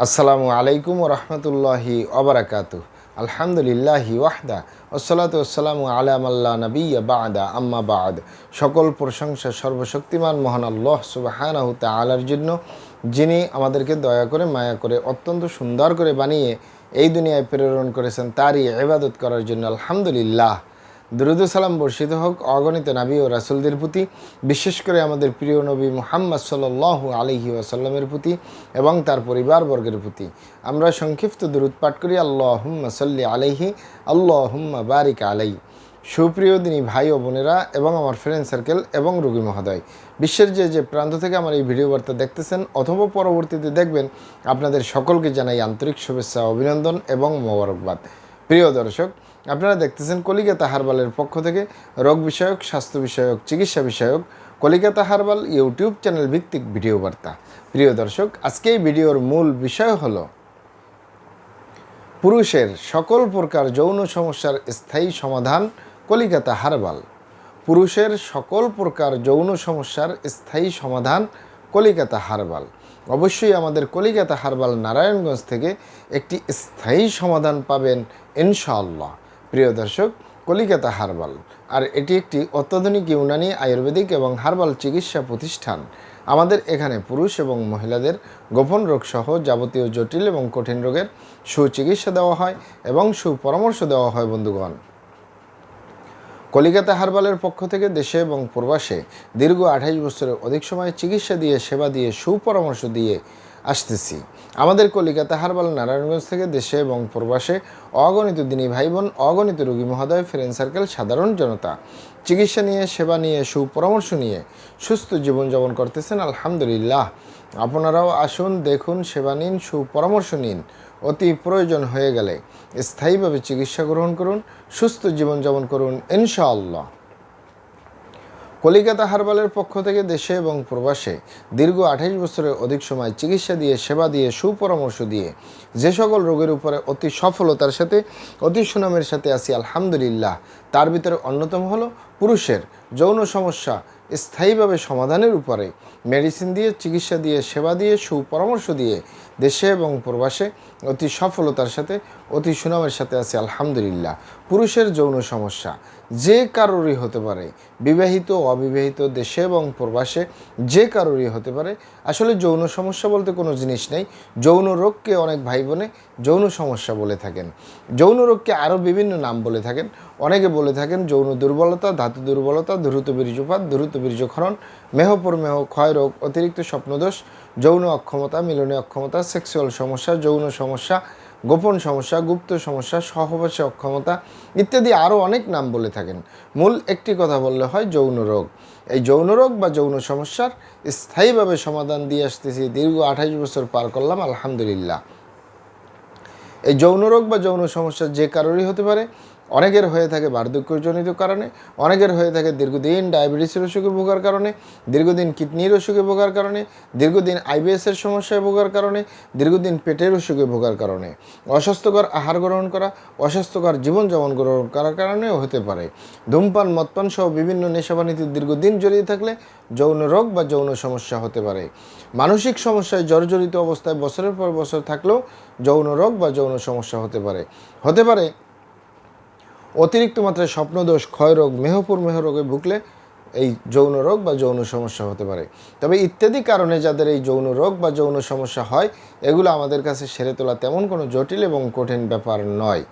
আসসালামু আলাইকুম রহমতুল্লাহি ওবরাকাতু। আলহামদুলিল্লাহি ওয়াহদা ওসলাতু ওসালামু আলা মাল্লা নবিয়্যা বা'দা আম্মা বা'দ। সকল প্রশংসা সর্বশক্তিমান মহান আল্লাহ সুবহানাহু তাআলার জন্য, যিনি আমাদেরকে দয়া করে মায়া করে অত্যন্ত সুন্দর করে বানিয়ে এই দুনিয়ায় প্রেরণ করেছেন তারই ইবাদত করার জন্য আলহামদুলিল্লাহ। দুরূদ ও সালাম বর্ষিত হোক অগণিত নবী ও রাসূলদের প্রতি, বিশেষ করে আমাদের প্রিয় নবী মুহাম্মদ সাল্লাল্লাহু আলাইহি ওয়াসাল্লামের প্রতি এবং তার পরিবারবর্গের প্রতি। আমরা সংক্ষিপ্ত দুরূদ পাঠ করি। আল্লাহুম্মা সাল্লি আলাইহি, আল্লাহুম্মা বারিক আলাইহি। সুপ্রিয় দিনী ভাই ও বোনেরা এবং আমার ফ্রেন্ড সার্কেল এবং রোগী মহোদয়, বিশ্বের যে প্রান্ত থেকে আমার এই ভিডিও বার্তা দেখতেছেন অথবা পরবর্তীতে দেখবেন, আপনাদের সকলকে জানাই আন্তরিক শুভেচ্ছা, অভিনন্দন এবং মোবারকবাদ। প্রিয় দর্শক, আপনারা দেখতেছেন কলিকাতা হারবালের পক্ষ থেকে রোগ বিষয়ক, স্বাস্থ্য বিষয়ক, চিকিৎসা বিষয়ক কলিকাতা হারবাল ইউটিউব চ্যানেল ভিত্তিক ভিডিও বার্তা। প্রিয় দর্শক, আজকে এই ভিডিওর মূল বিষয় হলো পুরুষের সকল প্রকার যৌন সমস্যার স্থায়ী সমাধান কলিকাতা হারবাল। পুরুষের সকল প্রকার যৌন সমস্যার স্থায়ী সমাধান কলিকাতা হারবাল। অবশ্যই আমাদের কলিকাতা হারবাল নারায়ণগঞ্জ থেকে একটি স্থায়ী সমাধান পাবেন ইনশাআল্লাহ। প্রিয় দর্শক, কলিকাতা হারবাল আর এটি একটি অত্যাধুনিক ইউনানি আয়ুর্বেদিক এবং হারবাল চিকিৎসা প্রতিষ্ঠান। আমাদের এখানে পুরুষ এবং মহিলাদের গোপন রোগ সহ যাবতীয় জটিল এবং কঠিন রোগের সুচিকিৎসা দেওয়া হয় এবং সুপরামর্শ দেওয়া হয়। বন্ধুগণ, কলিকাতা হারবালের পক্ষ থেকে দেশে এবং প্রবাসে দীর্ঘ 28 বছরের অধিক সময় চিকিৎসা দিয়ে, সেবা দিয়ে, সুপরামর্শ দিয়ে আসতেছি। আমাদের কলিকাতা হারবাল নারায়ণগঞ্জ থেকে দেশে এবং প্রবাসে অগণিত দিনী ভাই বোন, অগণিত রোগী মহোদয়, ফ্রেন্ড সার্কেল, সাধারণ জনতা চিকিৎসা নিয়ে, সেবা নিয়ে, সুপরামর্শ নিয়ে সুস্থ জীবনযাপন করতেছেন আলহামদুলিল্লাহ। আপনারাও আসুন, দেখুন, সেবা নিন, সুপরামর্শ নিন। অতি প্রয়োজন হয়ে গেলে স্থায়ীভাবে চিকিৎসা গ্রহণ করুন, সুস্থ জীবনযাপন করুন ইনশাআল্লাহ। কলিকাতা হারবালের পক্ষ থেকে দেশে এবং প্রবাসে দীর্ঘ 28 বছরের অধিক সময় চিকিৎসা দিয়ে, সেবা দিয়ে, সুপরামর্শ দিয়ে যে সকল রোগের উপরে অতি সফলতার সাথে, অতি সুনামের সাথে আছি আলহামদুলিল্লাহ, তার ভিতরে অন্যতম হলো পুরুষের যৌন সমস্যা স্থায়ীভাবে সমাধানের উপরে মেডিসিন দিয়ে, চিকিৎসা দিয়ে, সেবা দিয়ে, সুপরামর্শ দিয়ে দেশে এবং প্রবাসে অতি সফলতার সাথে, অতি সুনামের সাথে আছে আলহামদুলিল্লাহ। পুরুষের যৌন সমস্যা যে কারোরই হতে পারে, বিবাহিত, অবিবাহিত, দেশে এবং প্রবাসে যে কারোরই হতে পারে। আসলে যৌন সমস্যা বলতে কোনো জিনিস নেই। যৌন রোগকে অনেক ভাই বোনে যৌন সমস্যা বলে থাকেন। যৌন রোগকে আরও বিভিন্ন নাম বলে থাকেন। অনেকে বলে থাকেন যৌন দুর্বলতা, ধাতু দুর্বলতা, দ্রুত বীর্যপাত, দ্রুত বীর্যক্ষরণ, মেহপরমেহ, ক্ষয় রোগ, অতিরিক্ত স্বপ্নদোষ, যৌন অক্ষমতা, মিলনে অক্ষমতা, সেক্সুয়াল সমস্যা, যৌন সমস্যা, গোপন সমস্যা, গুপ্ত সমস্যা, সহবাসে অক্ষমতা ইত্যাদি আরও অনেক নাম বলে থাকেন। মূল একটি কথা বললে হয় যৌন রোগ। এই যৌন রোগ বা যৌন সমস্যার স্থায়ীভাবে সমাধান দিয়ে আসতেছি। দীর্ঘ 28 বছর পার করলাম আলহামদুলিল্লাহ। এই যৌন রোগ বা যৌন সমস্যা যে কারোরই হতে পারে। অনেকের হয়ে থাকে বার্ধক্যজনিত কারণে, অনেকের হয়ে থাকে দীর্ঘদিন ডায়াবেটিসের অসুখে ভোগার কারণে, দীর্ঘদিন কিডনির অসুখে ভোগার কারণে, দীর্ঘদিন আইবিএসের সমস্যায় ভোগার কারণে, দীর্ঘদিন পেটের অসুখে ভোগার কারণে, অস্বাস্থ্যকর আহার গ্রহণ করা, অস্বাস্থ্যকর জীবনযাপন গ্রহণ করার কারণেও হতে পারে। ধূমপান, মদপান সহ বিভিন্ন নেশাবানিতে দীর্ঘদিন জড়িয়ে থাকলে যৌন রোগ বা যৌন সমস্যা হতে পারে। মানসিক সমস্যায় জর্জরিত অবস্থায় বছরের পর বছর থাকলেও যৌন রোগ বা যৌন সমস্যা হতে পারে। অতিরিক্ত মাত্রায় স্বপ্নদোষ, ক্ষয় রোগ, মেহ রোগে ভুগলে এই যৌন রোগ বা যৌন সমস্যা হতে পারে। তবে ইত্যাদি কারণে যাদের এই যৌন রোগ বা যৌন সমস্যা হয়, এগুলো আমাদের কাছে সেরে তোলা তেমন কোনো জটিল এবং কঠিন ব্যাপার নয়।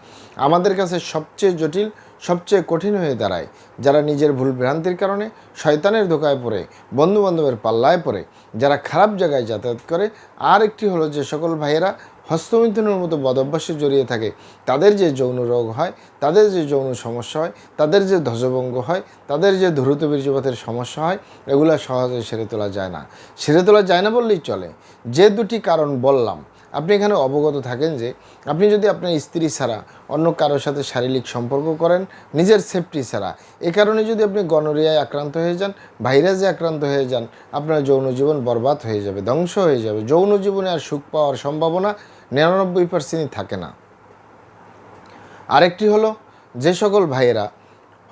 আমাদের কাছে সবচেয়ে জটিল, সবচেয়ে কঠিন হয়ে দাঁড়ায় যারা নিজের ভুল ভ্রান্তির কারণে শয়তানের ধোকায় পড়ে, বন্ধুবান্ধবের পাল্লায় পড়ে, যারা খারাপ জায়গায় যাতায়াত করে। আর একটি হলো যে সকল ভাইয়েরা হস্তমিথুনের মতো বদভ্যাসে জড়িয়ে থাকে, তাদের যে যৌন রোগ হয়, তাদের যে যৌন সমস্যা হয়, তাদের যে ধ্বজভঙ্গ হয়, তাদের যে দ্রুত বীর্যপাতের সমস্যা হয়, এগুলো সহজে সেরে তোলা যায় না। সেরে তোলা যায় না বললেই চলে। যে দুটি কারণ বললাম, আপনি এখানে অবগত থাকেন যে আপনি যদি আপনার স্ত্রী ছাড়া অন্য কারোর সাথে শারীরিক সম্পর্ক করেন, নিজের সেফটি ছাড়া, এ কারণে যদি আপনি গনোরিয়ায় আক্রান্ত হয়ে যান, ভাইরাসে আক্রান্ত হয়ে যান, আপনার যৌন জীবন বরবাদ হয়ে যাবে, ধ্বংস হয়ে যাবে। যৌন জীবনে আর সুখ পাওয়ার সম্ভাবনা 99% থাকে না। আরেকটি হলো যে সকল ভাইয়েরা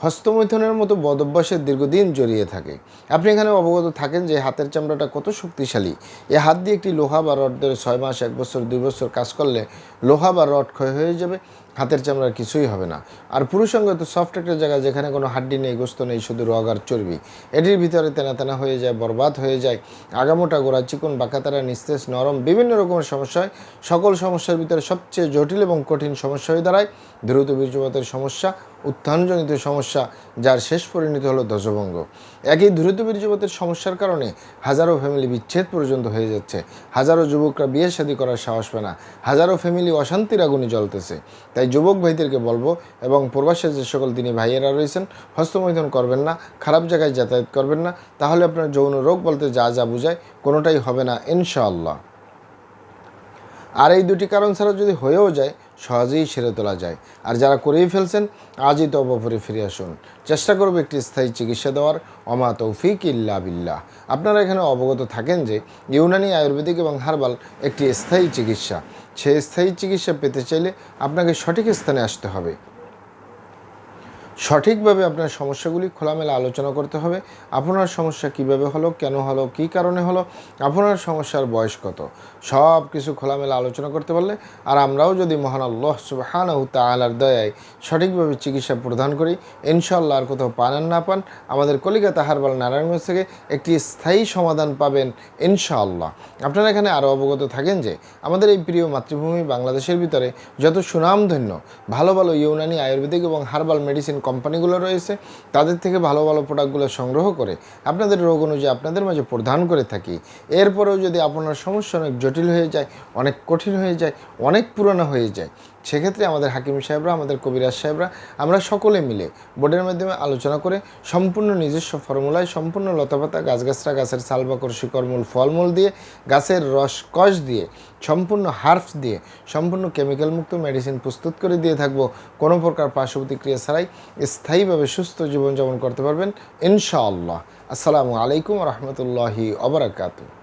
হস্তমৈথুনের মতো বদভ্যাসের দীর্ঘদিন জড়িয়ে থাকে। আপনি এখানে অবগত থাকেন যে হাতের চামড়াটা কত শক্তিশালী। এ হাত দিয়ে একটি লোহা বা রড ধরে 6 মাস, 1 বছর, 2 বছর কাজ করলে লোহা বা রড ক্ষয় হয়ে যাবে, হাতের চামড়ার কিছুই হবে না। আর পুরুষাঙ্গ তো সফট একটা জায়গা, যেখানে কোনো হাড্ডি নেই, গোস্ত নেই, শুধু রগ আর চর্বি। এটির ভিতরে তেনা তেনা হয়ে যায়, বরবাদ হয়ে যায়, আগামোটা, গোড়া চিকন, বাঁকাতারা, নিস্তেজ, নরম, বিভিন্ন রকমের সমস্যা হয়। সকল সমস্যার ভিতরে সবচেয়ে জটিল এবং কঠিন সমস্যা হয়ে দাঁড়ায় দ্রুত বীর্যপাতের সমস্যা, উত্থানজনিত সমস্যা, যার শেষ পরিণতি হলো ধ্বজভঙ্গ। একই দ্রুত বীর্যপাতের সমস্যার কারণে হাজারো ফ্যামিলি বিচ্ছেদ পর্যন্ত হয়ে যাচ্ছে, হাজারো যুবকরা বিয়ে শাদী করার সাহস পায় না, হাজারো ফ্যামিলি অশান্তির আগুনে জ্বলতেছে। তাই যুবক ভাইদেরকে বলবো, এবং প্রবাসে যে সকল দিনী ভাইয়েরা রয়েছেন, হস্তমৈথুন করবেন না, খারাপ জায়গায় যাতায়াত করবেন না, তাহলে আপনার যৌন রোগ বলতে যা যা বোঝায় কোনোটাই হবে না ইনশাআল্লাহ। আর এই দুটি কারণ ছাড়া যদি হয়েও যায়, সহজেই সেরে তোলা যায়। আর যারা করেই ফেলছেন, আজই তওবা ফিরে আসুন। চেষ্টা করব একটি স্থায়ী চিকিৎসা দেওয়ার। অমা তৌফিক ইল্লা বিল্লাহ। আপনারা এখানে অবগত থাকেন যে ইউনানি, আয়ুর্বেদিক এবং হার্বাল একটি স্থায়ী চিকিৎসা। সেই স্থায়ী চিকিৎসা পেতে চাইলে আপনাকে সঠিক স্থানে আসতে হবে। সঠিকভাবে আপনার সমস্যাগুলি খোলামেলা আলোচনা করতে হবে। আপনার সমস্যা কিভাবে হলো, কেন হলো, কী কারণে হলো, আপনার সমস্যার বয়স কত, সব কিছু খোলামেলা আলোচনা করতে পারলে, আর আমরাও যদি মহান আল্লাহ সুবহানাহু তাআলার দয়ায় সঠিকভাবে চিকিৎসা প্রদান করি, ইনশাআল্লাহ আর কোথাও পান আর না পান, আমাদের কলিকাতা হার্বাল নারায়ণগঞ্জ থেকে একটি স্থায়ী সমাধান পাবেন ইনশাআল্লাহ। আপনারা এখানে আরও অবগত থাকেন যে আমাদের এই প্রিয় মাতৃভূমি বাংলাদেশের ভিতরে যত সুনামধন্য ভালো ভালো ইউনানি, আয়ুর্বেদিক এবং হার্বাল মেডিসিন কোম্পানিগুলো রয়েছে, তাদের থেকে ভালো ভালো প্রোডাক্টগুলো সংগ্রহ করে আপনাদের রোগ অনুযায়ী আপনাদের মাঝে প্রদান করে থাকি। এরপরেও যদি আপনার সমস্যা অনেক জটিল হয়ে যায়, অনেক কঠিন হয়ে যায়, অনেক পুরনো হয়ে যায়, সেক্ষেত্রে আমাদের হাকিম সাহেবরা, আমাদের কবিরাজ সাহেবরা, আমরা সকলে মিলে বোর্ডের মাধ্যমে আলোচনা করে সম্পূর্ণ নিজস্ব ফর্মুলায়, সম্পূর্ণ লতাপাতা, গাছগাছরা, গাছের ছাল, বাকড়, শিকড়, মূল, ফলমূল দিয়ে, গাছের রস কষ দিয়ে, সম্পূর্ণ হার্বস দিয়ে, সম্পূর্ণ কেমিক্যাল মুক্ত মেডিসিন প্রস্তুত করে দিয়ে থাকবো। কোনো প্রকার পার্শ্ব প্রতিক্রিয়া ছাড়াই স্থায়ীভাবে সুস্থ জীবনযাপন করতে পারবেন ইনশাআল্লাহ। আসসালামু আলাইকুম রহমতুল্লাহি ওয়া বারাকাতুহু।